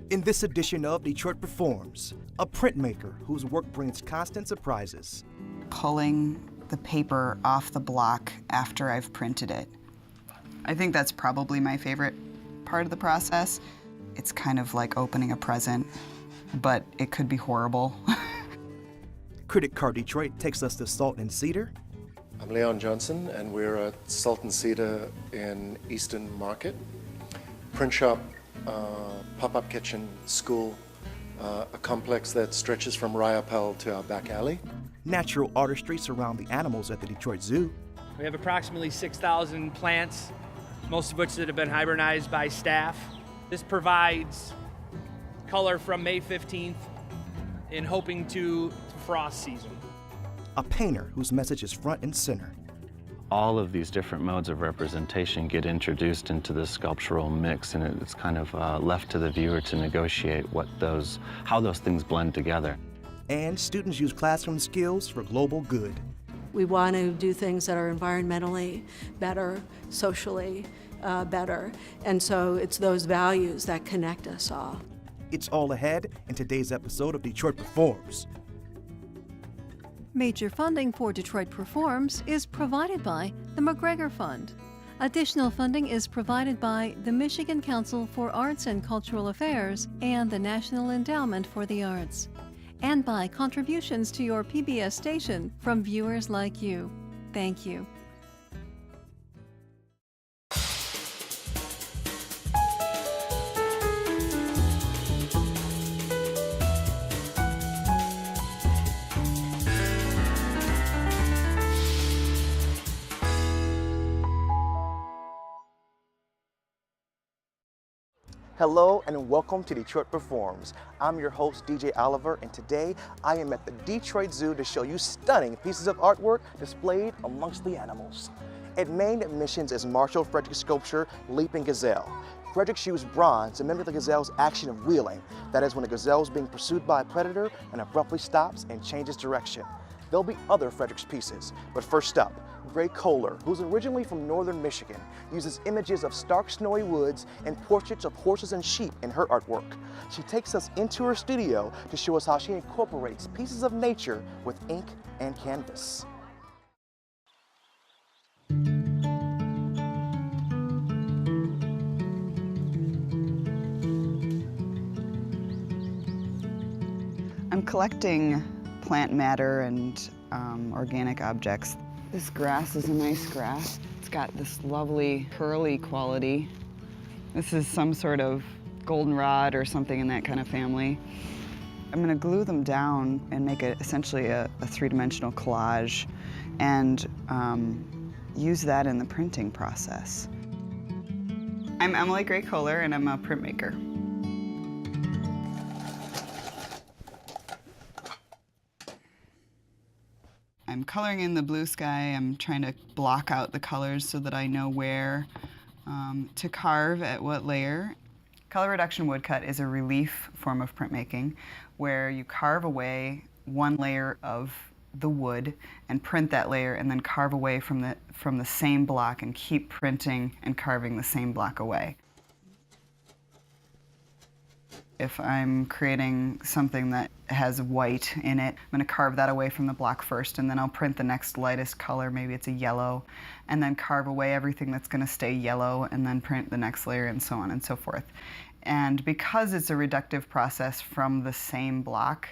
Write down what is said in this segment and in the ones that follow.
In this edition of Detroit Performs, a printmaker whose work brings constant surprises. Pulling the paper off the block after I've printed it. I think that's probably my favorite part of the process. It's kind of like opening a present, but it could be horrible. CriticCar Detroit takes us to Salt and Cedar. I'm Leon Johnson, and we're at Salt and Cedar in Eastern Market. Print shop, pop-up kitchen, school, a complex that stretches from Ryapel to our back alley. Natural artistry surround the animals at the Detroit Zoo. We have approximately 6,000 plants, most of which that have been hybridized by staff. This provides color from May 15th in hoping to frost season. A painter whose message is front and center. All of these different modes of representation get introduced into the sculptural mix, and it's kind of left to the viewer to negotiate how those things blend together. And students use classroom skills for global good. We want to do things that are environmentally better, socially better, and so it's those values that connect us all. It's all ahead in today's episode of Detroit Performs. Major funding for Detroit Performs is provided by the McGregor Fund. Additional funding is provided by the Michigan Council for Arts and Cultural Affairs and the National Endowment for the Arts, and by contributions to your PBS station from viewers like you. Thank you. Hello and welcome to Detroit Performs. I'm your host, DJ Oliver, and today I am at the Detroit Zoo to show you stunning pieces of artwork displayed amongst the animals. At main admissions is Marshall Frederick's sculpture, Leaping Gazelle. Frederick used bronze to mimic the gazelle's action of wheeling. That is when a gazelle is being pursued by a predator and abruptly stops and changes direction. There'll be other Frederick's pieces, but first up, Gray Koehler, who's originally from northern Michigan, uses images of stark snowy woods and portraits of horses and sheep in her artwork. She takes us into her studio to show us how she incorporates pieces of nature with ink and canvas. I'm collecting plant matter and organic objects. This grass is a nice grass. It's got this lovely curly quality. This is some sort of goldenrod or something in that kind of family. I'm gonna glue them down and make it essentially a three-dimensional collage and use that in the printing process. I'm Emily Gray Koehler and I'm a printmaker. I'm coloring in the blue sky. I'm trying to block out the colors so that I know where to carve at what layer. Color reduction woodcut is a relief form of printmaking where you carve away one layer of the wood and print that layer and then carve away from the same block and keep printing and carving the same block away. If I'm creating something that has white in it, I'm going to carve that away from the block first, and then I'll print the next lightest color, maybe it's a yellow, and then carve away everything that's going to stay yellow, and then print the next layer, and so on and so forth. And because it's a reductive process from the same block,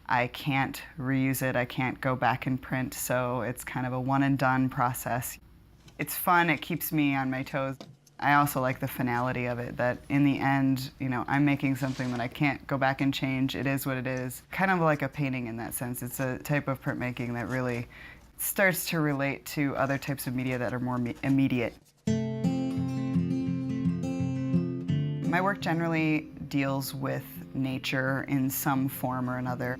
I can't reuse it, I can't go back and print, so it's kind of a one and done process. It's fun, it keeps me on my toes. I also like the finality of it, that in the end, I'm making something that I can't go back and change. It is what it is. Kind of like a painting in that sense. It's a type of printmaking that really starts to relate to other types of media that are more immediate. My work generally deals with nature in some form or another.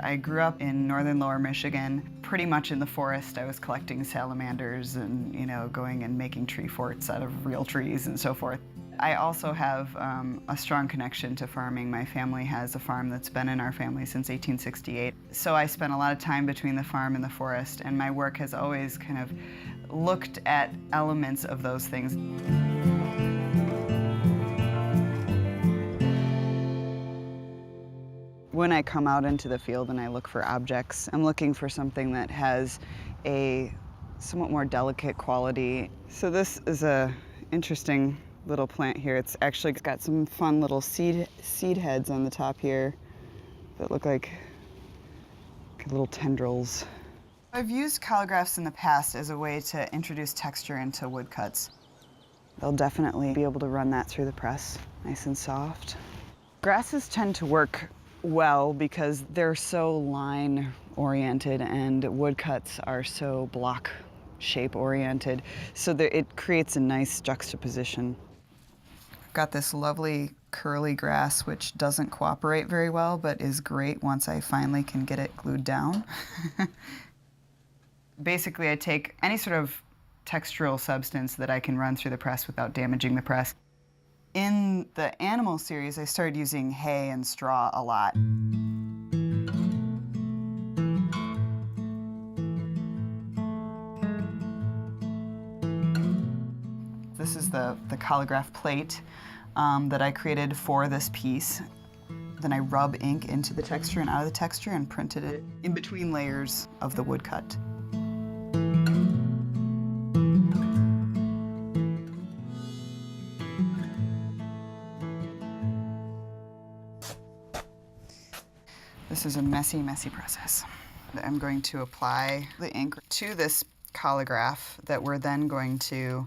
I grew up in northern lower Michigan, pretty much in the forest. I was collecting salamanders and, going and making tree forts out of real trees and so forth. I also have a strong connection to farming. My family has a farm that's been in our family since 1868. So I spent a lot of time between the farm and the forest, and my work has always kind of looked at elements of those things. When I come out into the field and I look for objects, I'm looking for something that has a somewhat more delicate quality. So this is a interesting little plant here. It's got some fun little seed heads on the top here that look like little tendrils. I've used collagraphs in the past as a way to introduce texture into woodcuts. They'll definitely be able to run that through the press, nice and soft. Grasses tend to work well because they're so line oriented and woodcuts are so block shape oriented, so that it creates a nice juxtaposition. I've got this lovely curly grass which doesn't cooperate very well but is great once I finally can get it glued down. Basically, I take any sort of textural substance that I can run through the press without damaging the press. In the animal series, I started using hay and straw a lot. This is the collagraph plate that I created for this piece. Then I rub ink into the texture and out of the texture and printed it in between layers of the woodcut. This is a messy, messy process. I'm going to apply the ink to this collagraph that we're then going to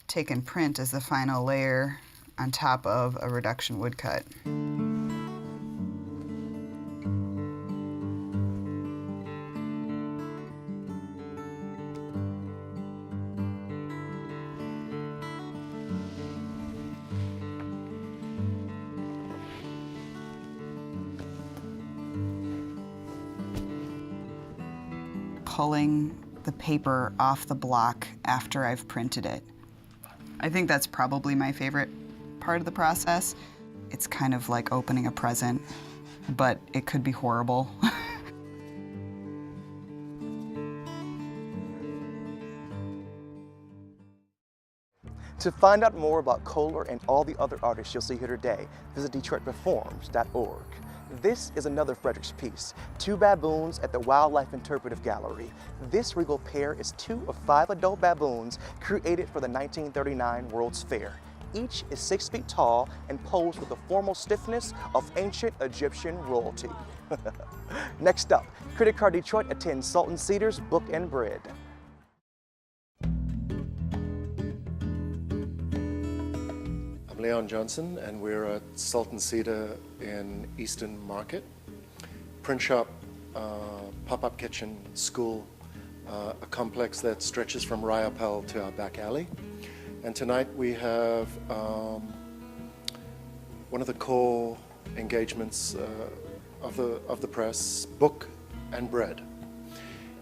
take and print as the final layer on top of a reduction woodcut. Pulling the paper off the block after I've printed it. I think that's probably my favorite part of the process. It's kind of like opening a present, but it could be horrible. To find out more about Koehler and all the other artists you'll see here today, visit DetroitPerforms.org. This is another Fredericks piece, Two Baboons at the Wildlife Interpretive Gallery. This regal pair is 2 of 5 adult baboons created for the 1939 World's Fair. Each is 6 feet tall and posed with the formal stiffness of ancient Egyptian royalty. Next up, CriticCar Detroit attends Sultan Cedar's Book and Bread. I'm Leon Johnson, and we're at Sultan Cedar in Eastern Market. Print shop, pop-up kitchen, school, a complex that stretches from Ryapel to our back alley. And tonight we have one of the core engagements of the press, Book and Bread.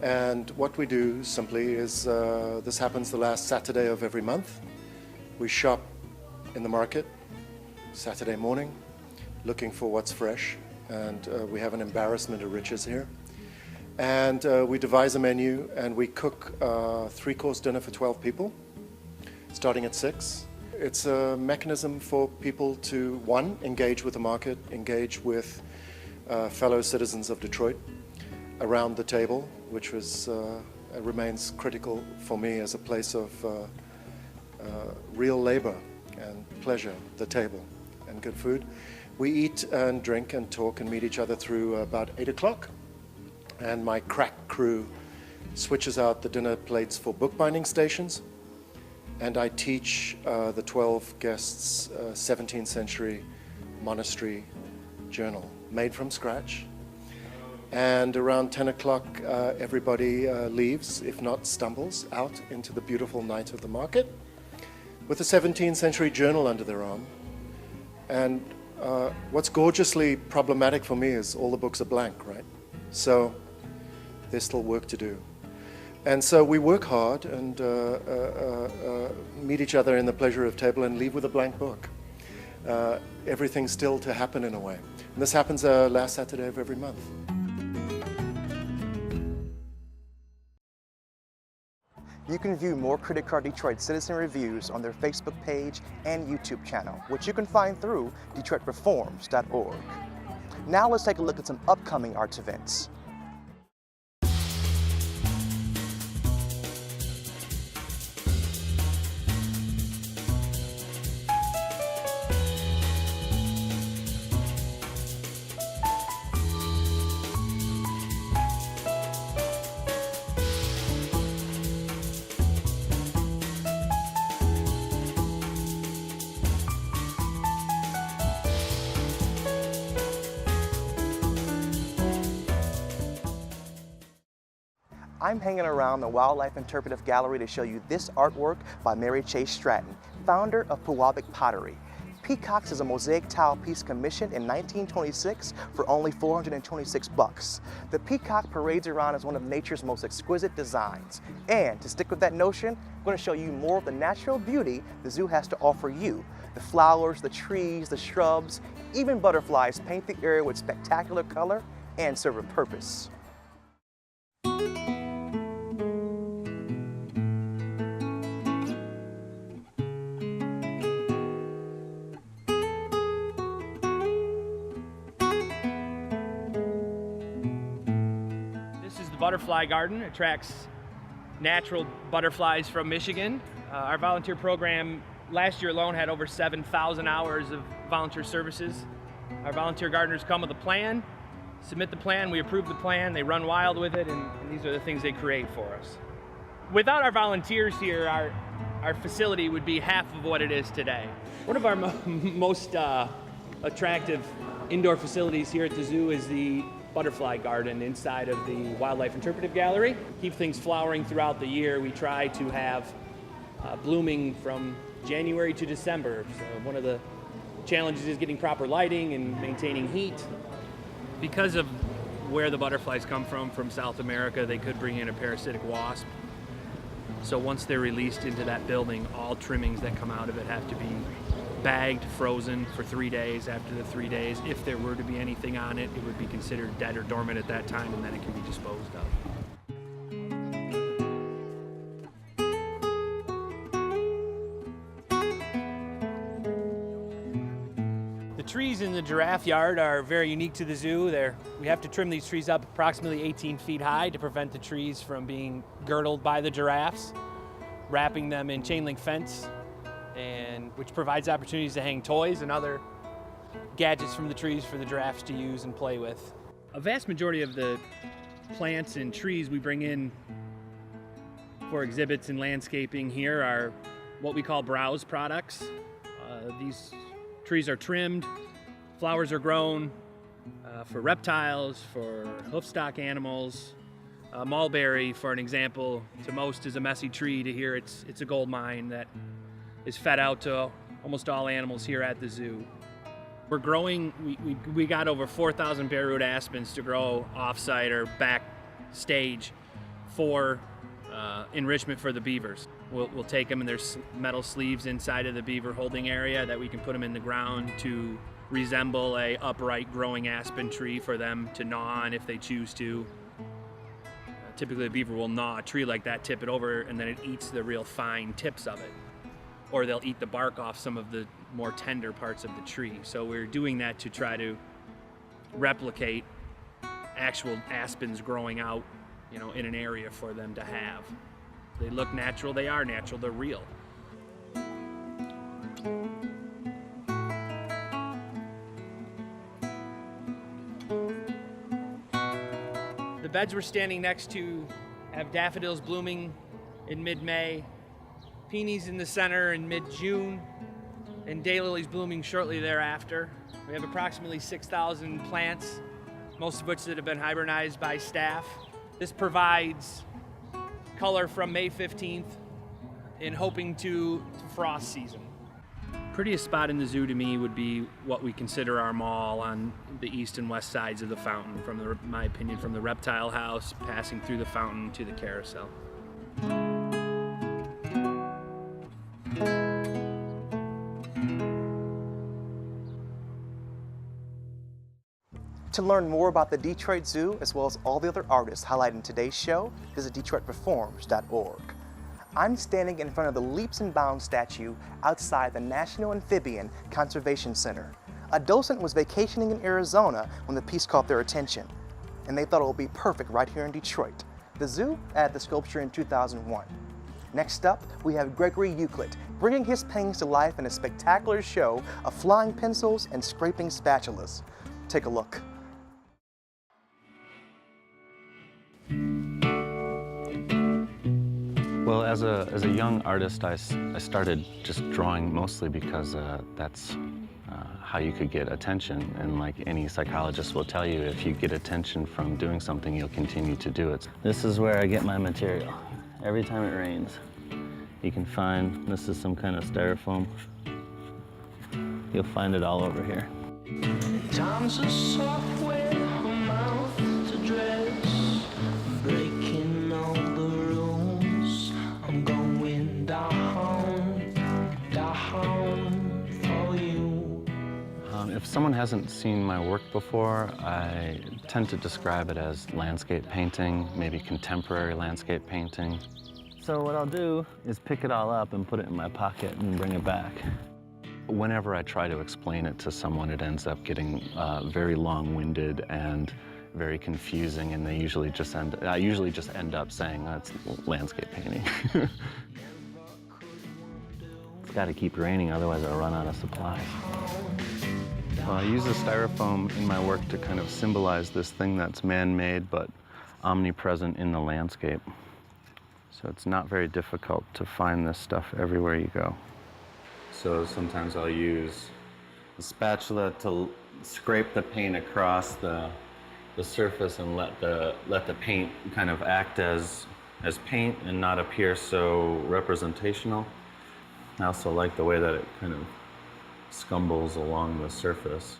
And what we do simply is, this happens the last Saturday of every month. We shop in the market Saturday morning, looking for what's fresh, and we have an embarrassment of riches here. And we devise a menu, and we cook a 3-course dinner for 12 people, starting at 6. It's a mechanism for people to, one, engage with the market, engage with fellow citizens of Detroit around the table, which remains critical for me as a place of real labor and pleasure, the table, and good food. We eat and drink and talk and meet each other through about 8 o'clock. And my crack crew switches out the dinner plates for bookbinding stations. And I teach the 12 guests 17th century monastery journal, made from scratch. And around 10 o'clock, everybody leaves, if not stumbles, out into the beautiful night of the market, with a 17th century journal under their arm. And what's gorgeously problematic for me is all the books are blank, right? So there's still work to do. And so we work hard and meet each other in the pleasure of table and leave with a blank book. Everything's still to happen in a way. And this happens last Saturday of every month. You can view more CriticCar Detroit citizen reviews on their Facebook page and YouTube channel, which you can find through DetroitPerforms.org. Now let's take a look at some upcoming arts events. I'm hanging around the Wildlife Interpretive Gallery to show you this artwork by Mary Chase Stratton, founder of Pewabic Pottery. Peacocks is a mosaic tile piece commissioned in 1926 for only $426. The peacock parades around as one of nature's most exquisite designs. And to stick with that notion, I'm going to show you more of the natural beauty the zoo has to offer you. The flowers, the trees, the shrubs, even butterflies paint the area with spectacular color and serve a purpose. Butterfly garden attracts natural butterflies from Michigan. Our volunteer program last year alone had over 7,000 hours of volunteer services. Our volunteer gardeners come with a plan, submit the plan, we approve the plan, they run wild with it, and these are the things they create for us. Without our volunteers here, our facility would be half of what it is today. One of our most attractive indoor facilities here at the zoo is the butterfly garden inside of the Wildlife Interpretive Gallery. Keep things flowering throughout the year. We try to have blooming from January to December. So one of the challenges is getting proper lighting and maintaining heat. Because of where the butterflies come from South America, they could bring in a parasitic wasp. So once they're released into that building, all trimmings that come out of it have to be bagged, frozen for 3 days. After the 3 days, if there were to be anything on it, it would be considered dead or dormant at that time, and then it can be disposed of. The trees in the giraffe yard are very unique to the zoo. We have to trim these trees up approximately 18 feet high to prevent the trees from being girdled by the giraffes, wrapping them in chain link fence, and which provides opportunities to hang toys and other gadgets from the trees for the giraffes to use and play with. A vast majority of the plants and trees we bring in for exhibits and landscaping here are what we call browse products. These trees are trimmed, flowers are grown for reptiles, for hoofstock animals. Mulberry, for an example, to most is a messy tree, to here it's a gold mine that is fed out to almost all animals here at the zoo. We're growing, we got over 4,000 bare root aspens to grow off-site or backstage for enrichment for the beavers. We'll take them, and there's metal sleeves inside of the beaver holding area that we can put them in the ground to resemble a upright growing aspen tree for them to gnaw on if they choose to. Typically the beaver will gnaw a tree like that, tip it over, and then it eats the real fine tips of it. Or they'll eat the bark off some of the more tender parts of the tree. So we're doing that to try to replicate actual aspens growing out, in an area for them to have. They look natural, they are natural, they're real. The beds we're standing next to have daffodils blooming in mid-May, peonies in the center in mid-June, and daylilies blooming shortly thereafter. We have approximately 6,000 plants, most of which that have been hybridized by staff. This provides color from May 15th in hoping to frost season. Prettiest spot in the zoo to me would be what we consider our mall on the east and west sides of the fountain, from my opinion, from the reptile house, passing through the fountain to the carousel. To learn more about the Detroit Zoo, as well as all the other artists highlighted in today's show, visit DetroitPerforms.org. I'm standing in front of the Leaps and Bounds statue outside the National Amphibian Conservation Center. A docent was vacationing in Arizona when the piece caught their attention, and they thought it would be perfect right here in Detroit. The zoo added the sculpture in 2001. Next up, we have Gregory Euclide, bringing his paintings to life in a spectacular show of flying pencils and scraping spatulas. Take a look. Well, as a young artist, I started just drawing mostly because that's how you could get attention. And like any psychologist will tell you, if you get attention from doing something, you'll continue to do it. This is where I get my material. Every time it rains, you can find, this is some kind of styrofoam. You'll find it all over here. Time's a software, a mouth to dress, breaking all the rules. I'm going down for you. If someone hasn't seen my work before, I tend to describe it as landscape painting, maybe contemporary landscape painting. So what I'll do is pick it all up and put it in my pocket and bring it back. Whenever I try to explain it to someone, it ends up getting very long-winded and very confusing, and I usually just end up saying, oh, it's landscape painting. It's got to keep raining, otherwise I'll run out of supplies. Well, I use the styrofoam in my work to kind of symbolize this thing that's man-made but omnipresent in the landscape. So it's not very difficult to find this stuff everywhere you go. So sometimes I'll use a spatula to scrape the paint across the surface and let the paint kind of act as paint and not appear so representational. I also like the way that it kind of scumbles along the surface.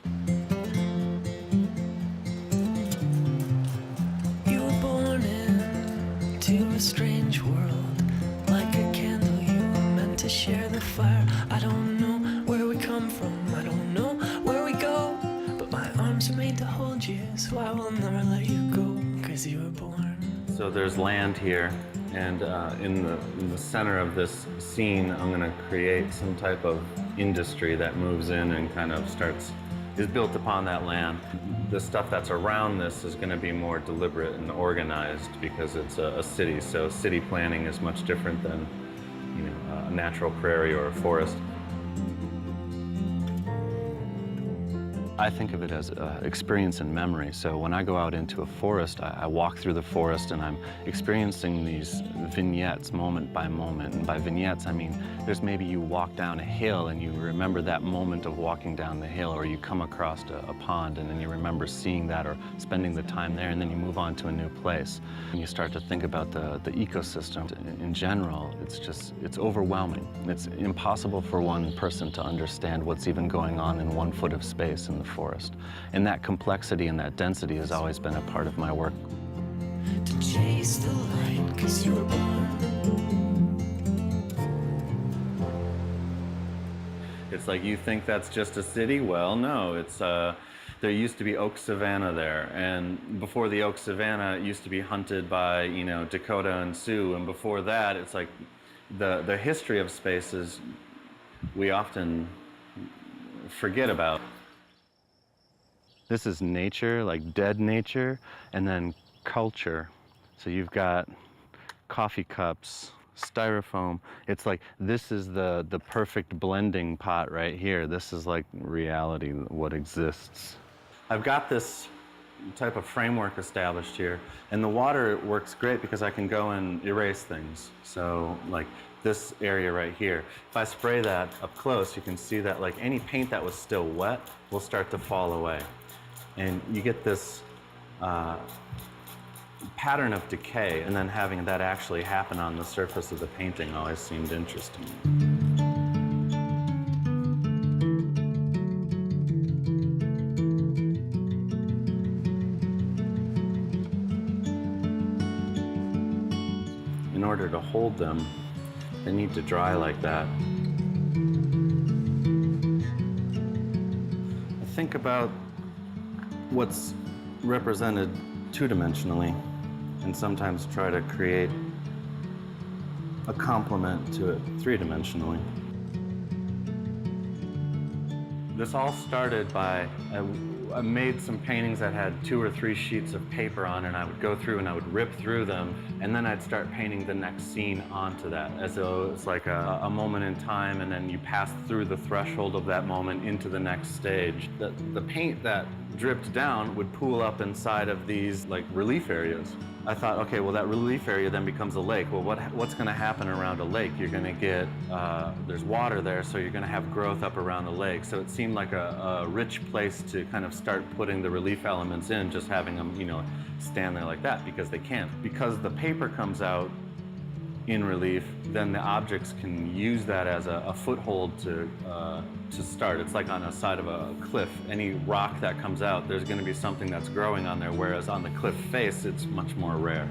You were born into a strange world, like a candle you were meant to share the fire. I don't know where we come from, I don't know where we go, but my arms are made to hold you, so I will never let you go, 'cause you were born. So there's land here, and in the center of this scene, I'm going to create some type of industry that moves in and kind of is built upon that land. The stuff that's around this is going to be more deliberate and organized because it's a city. So city planning is much different than, you know, a natural prairie or a forest. I think of it as experience and memory. So when I go out into a forest, I walk through the forest and I'm experiencing these vignettes moment by moment. And by vignettes, I mean, there's maybe you walk down a hill and you remember that moment of walking down the hill, or you come across a pond and then you remember seeing that or spending the time there, and then you move on to a new place. And you start to think about the ecosystem. In general, it's overwhelming. It's impossible for one person to understand what's even going on in 1 foot of space in the forest. And that complexity and that density has always been a part of my work. To chase the light, 'cause you were born. It's like, you think that's just a city? Well, no, it's there used to be oak savanna there, and before the oak savanna, it used to be hunted by, you know, Dakota and Sioux, and before that, it's like the history of spaces we often forget about. This is nature, like dead nature, and then culture. So you've got coffee cups, styrofoam. It's like, this is the perfect blending pot right here. This is like reality, what exists. I've got this type of framework established here, and the water works great because I can go and erase things. So like this area right here, if I spray that up close, you can see that like any paint that was still wet will start to fall away. And you get this pattern of decay, and then having that actually happen on the surface of the painting always seemed interesting. In order to hold them, they need to dry like that. Think about what's represented two-dimensionally, and sometimes try to create a complement to it three-dimensionally. This all started by, I made some paintings that had 2 or 3 sheets of paper on it, and I would go through and I would rip through them, and then I'd start painting the next scene onto that, as though it's like a moment in time, and then you pass through the threshold of that moment into the next stage. The paint that dripped down would pool up inside of these like relief areas. I thought, okay, well that relief area then becomes a lake. Well, what's going to happen around a lake? You're going to get, there's water there, so you're going to have growth up around the lake. So it seemed like a rich place to kind of start putting the relief elements in, just having them, you know, stand there like that, because they can't. Because the paper comes out in relief, then the objects can use that as a foothold to start. It's like on the side of a cliff. Any rock that comes out, there's going to be something that's growing on there, whereas on the cliff face, it's much more rare.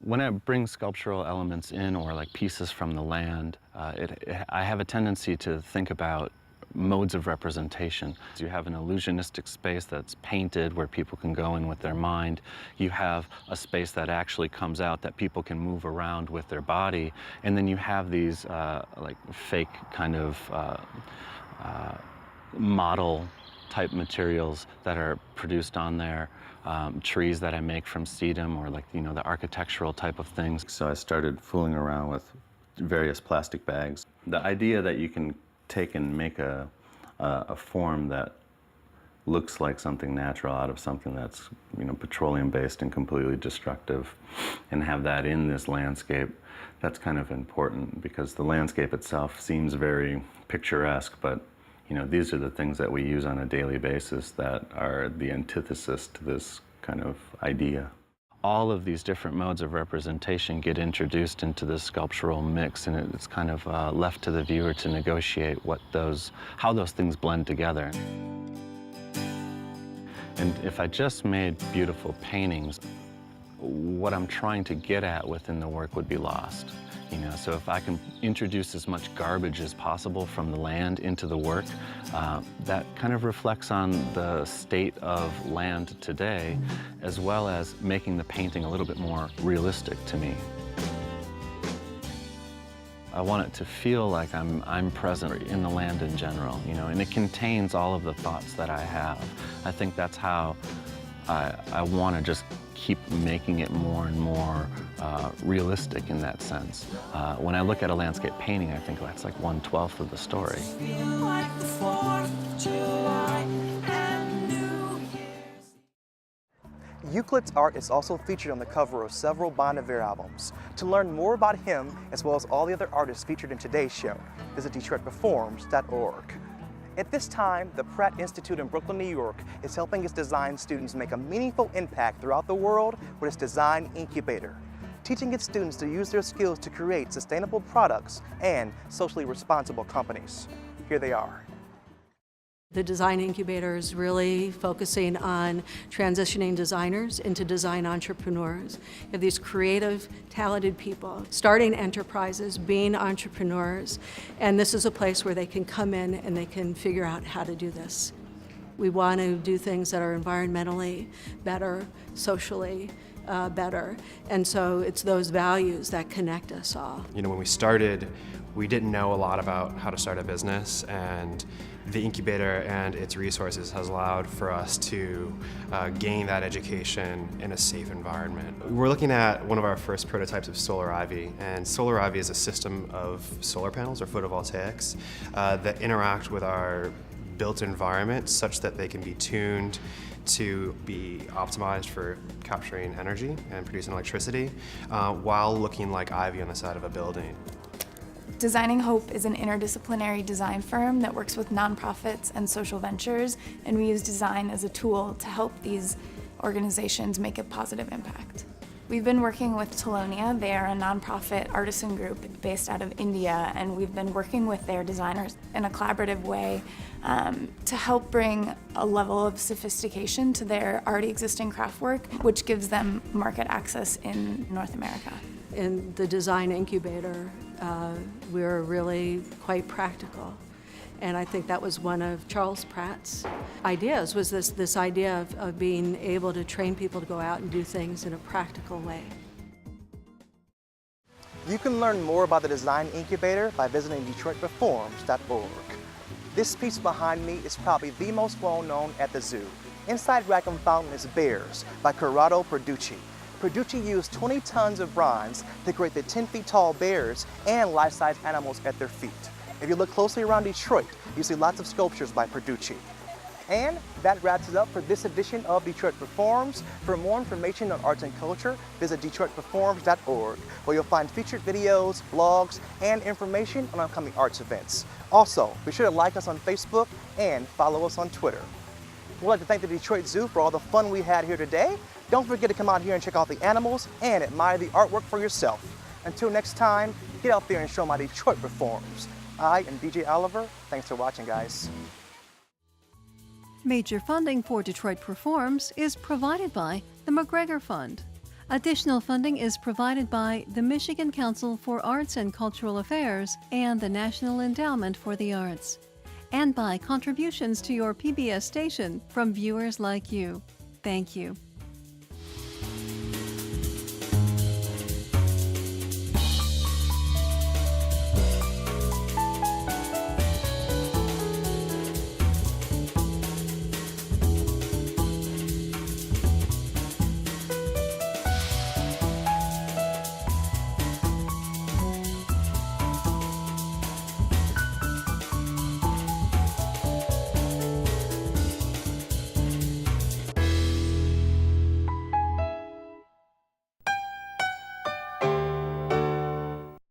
When I bring sculptural elements in, or like pieces from the land, I have a tendency to think about modes of representation. You have an illusionistic space that's painted where people can go in with their mind. You have a space that actually comes out that people can move around with their body. And then you have these like fake kind of model type materials that are produced on there. Trees that I make from sedum, or like, you know, the architectural type of things. So I started fooling around with various plastic bags. The idea that you can take and make a form that looks like something natural out of something that's, you know, petroleum-based and completely destructive, and have that in this landscape, that's kind of important, because the landscape itself seems very picturesque, but, you know, these are the things that we use on a daily basis that are the antithesis to this kind of idea. All of these different modes of representation get introduced into this sculptural mix, and it's kind of left to the viewer to negotiate how those things blend together. And if I just made beautiful paintings, what I'm trying to get at within the work would be lost. You know, so if I can introduce as much garbage as possible from the land into the work, that kind of reflects on the state of land today, as well as making the painting a little bit more realistic to me. I want it to feel like I'm present in the land in general, you know, and it contains all of the thoughts that I have. I think that's how I want to just keep making it more and more realistic in that sense. When I look at a landscape painting, I think that's like 1/12 of the story. Euclide's art is also featured on the cover of several Bon Iver albums. To learn more about him, as well as all the other artists featured in today's show, visit DetroitPerforms.org. At this time, the Pratt Institute in Brooklyn, New York is helping its design students make a meaningful impact throughout the world with its design incubator, teaching its students to use their skills to create sustainable products and socially responsible companies. Here they are. The design incubator is really focusing on transitioning designers into design entrepreneurs. You have these creative, talented people starting enterprises, being entrepreneurs, and this is a place where they can come in and they can figure out how to do this. We want to do things that are environmentally better, socially better, and so it's those values that connect us all. You know, when we started, we didn't know a lot about how to start a business, and the incubator and its resources has allowed for us to gain that education in a safe environment. We're looking at one of our first prototypes of Solar Ivy, and Solar Ivy is a system of solar panels or photovoltaics that interact with our built environment such that they can be tuned to be optimized for capturing energy and producing electricity while looking like ivy on the side of a building. Designing Hope is an interdisciplinary design firm that works with nonprofits and social ventures, and we use design as a tool to help these organizations make a positive impact. We've been working with Telonia. They are a nonprofit artisan group based out of India, and we've been working with their designers in a collaborative way to help bring a level of sophistication to their already existing craft work, which gives them market access in North America. In the design incubator, we're really quite practical. And I think that was one of Charles Pratt's ideas, was this idea of being able to train people to go out and do things in a practical way. You can learn more about the Design Incubator by visiting DetroitPerforms.org. This piece behind me is probably the most well-known at the zoo. Inside Rackham Fountain is Bears by Corrado Perducci. Perducci used 20 tons of bronze to create the 10 feet tall bears and life-size animals at their feet. If you look closely around Detroit, you see lots of sculptures by Perducci. And that wraps it up for this edition of Detroit Performs. For more information on arts and culture, visit DetroitPerforms.org, where you'll find featured videos, blogs, and information on upcoming arts events. Also, be sure to like us on Facebook and follow us on Twitter. We'd like to thank the Detroit Zoo for all the fun we had here today. Don't forget to come out here and check out the animals and admire the artwork for yourself. Until next time, get out there and show my Detroit Performs. I am DJ Oliver. Thanks for watching, guys. Major funding for Detroit Performs is provided by the McGregor Fund. Additional funding is provided by the Michigan Council for Arts and Cultural Affairs and the National Endowment for the Arts, and by contributions to your PBS station from viewers like you. Thank you.